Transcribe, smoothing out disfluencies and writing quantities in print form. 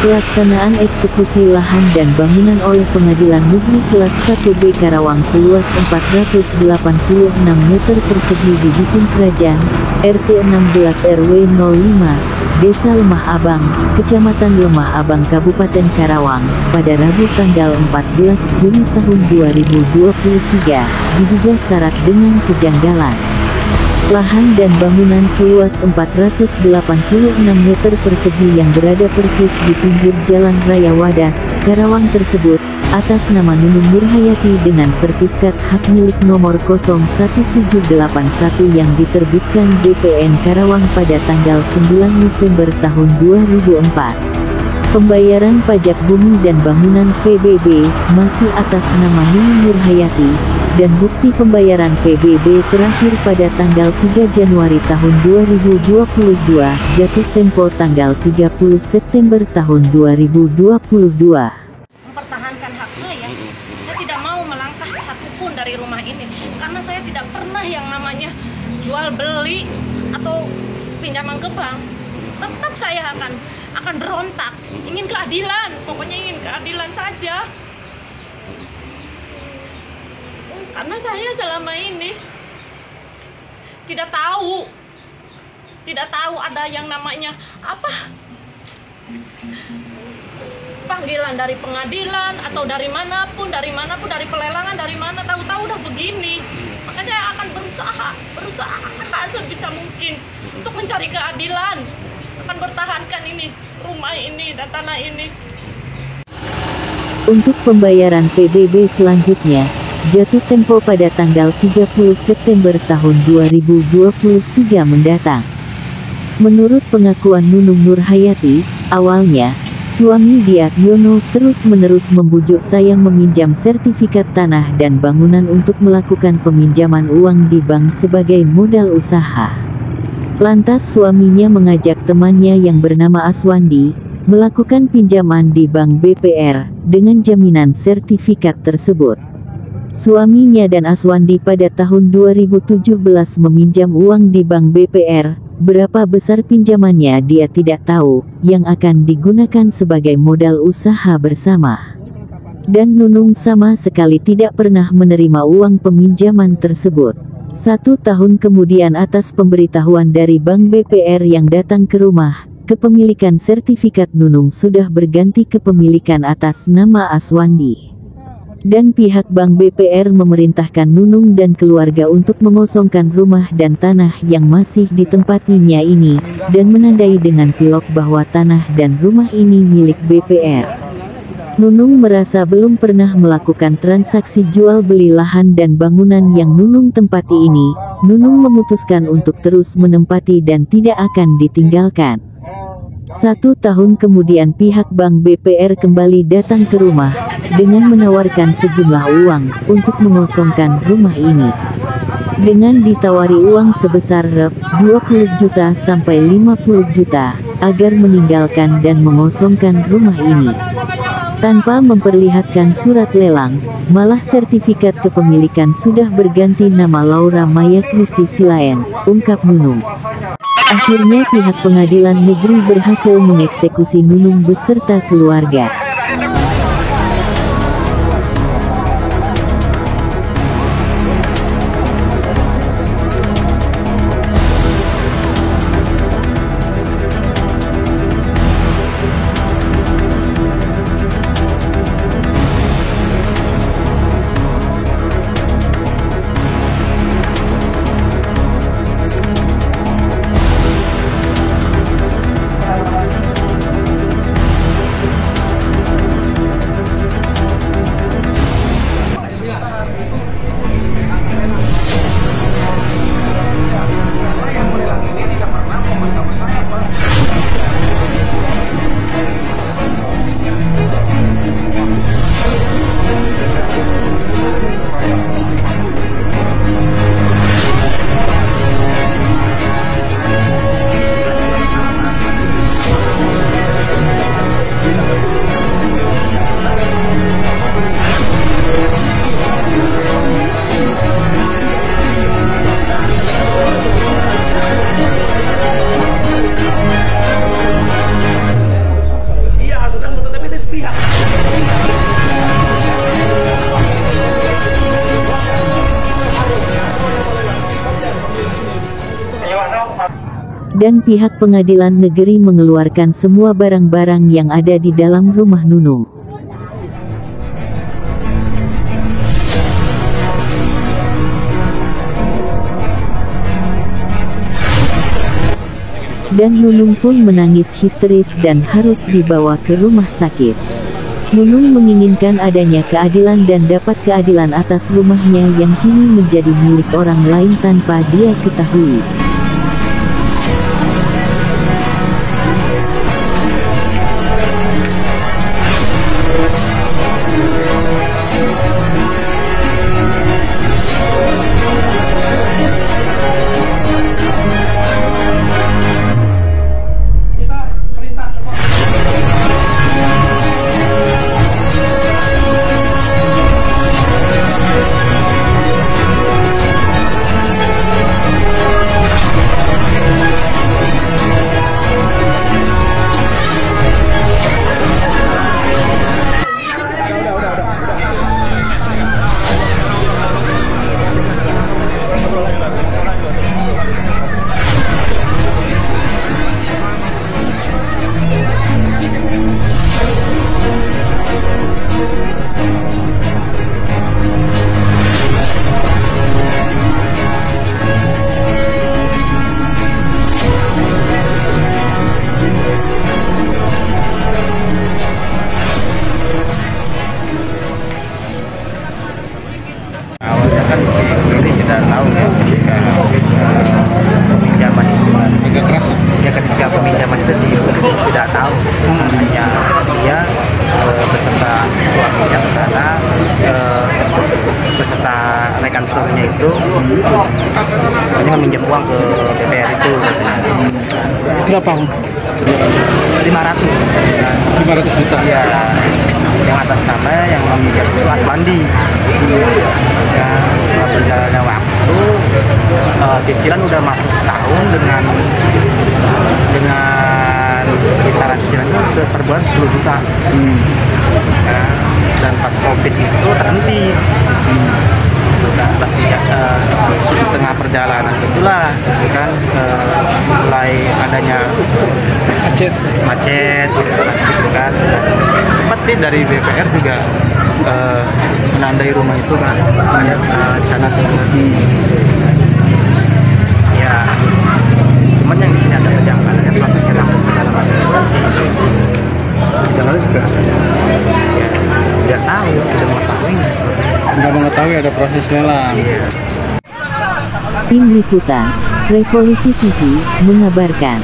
Pelaksanaan eksekusi lahan dan bangunan oleh Pengadilan Negeri Kelas 1B Karawang seluas 486 meter persegi di Dusun Kerajaan, RT 16 RW 05, Desa Lemah Abang, Kecamatan Lemah Abang, Kabupaten Karawang, pada Rabu tanggal 14 Juli tahun 2023, diduga syarat dengan kejanggalan. Lahan dan bangunan seluas 486 meter persegi yang berada persis di pinggir Jalan Raya Wadas, Karawang tersebut, atas nama Nunung Nurhayati dengan sertifikat hak milik nomor 01781 yang diterbitkan BPN Karawang pada tanggal 9 November tahun 2004. Pembayaran pajak bumi dan bangunan PBB masih atas nama Nunung Nurhayati, dan bukti pembayaran PBB terakhir pada tanggal 3 Januari tahun 2022, jatuh tempo tanggal 30 September tahun 2022. Mempertahankan hak saya tidak mau melangkah satupun dari rumah ini, karena saya tidak pernah yang namanya jual beli atau pinjaman ke bank. Tetap saya akan berontak, ingin keadilan, pokoknya ingin keadilan saja. Karena saya selama ini tidak tahu ada yang namanya panggilan dari pengadilan atau dari manapun dari pelelangan, dari mana, tahu-tahu udah begini. Makanya akan berusaha sebisa mungkin untuk mencari keadilan, akan bertahankan ini rumah ini dan tanah ini. Untuk pembayaran PBB selanjutnya jatuh tempo pada tanggal 30 September tahun 2023 mendatang. Menurut pengakuan Nunung Nurhayati, awalnya, suami Diakyono terus-menerus membujuk saya meminjam sertifikat tanah dan bangunan untuk melakukan peminjaman uang di bank sebagai modal usaha. Lantas suaminya mengajak temannya yang bernama Aswandi, melakukan pinjaman di bank BPR, dengan jaminan sertifikat tersebut. Suaminya dan Aswandi pada tahun 2017 meminjam uang di bank BPR, berapa besar pinjamannya dia tidak tahu, yang akan digunakan sebagai modal usaha bersama. Dan Nunung sama sekali tidak pernah menerima uang peminjaman tersebut. 1 tahun kemudian atas pemberitahuan dari bank BPR yang datang ke rumah, kepemilikan sertifikat Nunung sudah berganti kepemilikan atas nama Aswandi. Dan pihak bank BPR memerintahkan Nunung dan keluarga untuk mengosongkan rumah dan tanah yang masih ditempatinya ini, dan menandai dengan pilok bahwa tanah dan rumah ini milik BPR. Nunung merasa belum pernah melakukan transaksi jual beli lahan dan bangunan yang Nunung tempati ini. Nunung memutuskan untuk terus menempati dan tidak akan ditinggalkan. 1 tahun kemudian pihak bank BPR kembali datang ke rumah, dengan menawarkan sejumlah uang, untuk mengosongkan rumah ini. Dengan ditawari uang sebesar Rp20 juta sampai Rp50 juta, agar meninggalkan dan mengosongkan rumah ini. Tanpa memperlihatkan surat lelang, malah sertifikat kepemilikan sudah berganti nama Laura Maya Kristi Silaen, ungkap Nunung. Akhirnya pihak pengadilan negeri berhasil mengeksekusi Nunung beserta keluarga. Dan pihak pengadilan negeri mengeluarkan semua barang-barang yang ada di dalam rumah Nunung. Dan Nunung pun menangis histeris dan harus dibawa ke rumah sakit. Nunung menginginkan adanya keadilan dan dapat keadilan atas rumahnya yang kini menjadi milik orang lain tanpa dia ketahui. Awalnya kan si ini tidak tahu ya ketika peminjaman itu ya ketika peminjaman itu si tidak tahu, hanya dia beserta suaminya ke sana, beserta rekan suaminya itu hanya meminjam uang ke BPR itu. Berapa? 500 juta ya, yang atas nama yang meminjam itu Aswandi. Ya, setelah berjalannya waktu cicilan udah masuk setahun dengan kisaran cicilan itu per bulan 10 juta. Ya, dan pas COVID itu terhenti. Sudah pas di tengah perjalanan itulah kan mulai adanya macet gitu kan. Sempat sih dari BPR juga menandai rumah itu kan di sana tuh. Ya, cuman yang di sini ada kejanggalannya prosesnya dan segala macam sih. Kejanggalan juga ya, tidak tahu, tidak mengetahuinya sebenarnya. Nggak mengetahui ada proses lelang. Iya. Tim Liputan, Revolusi TV, mengabarkan.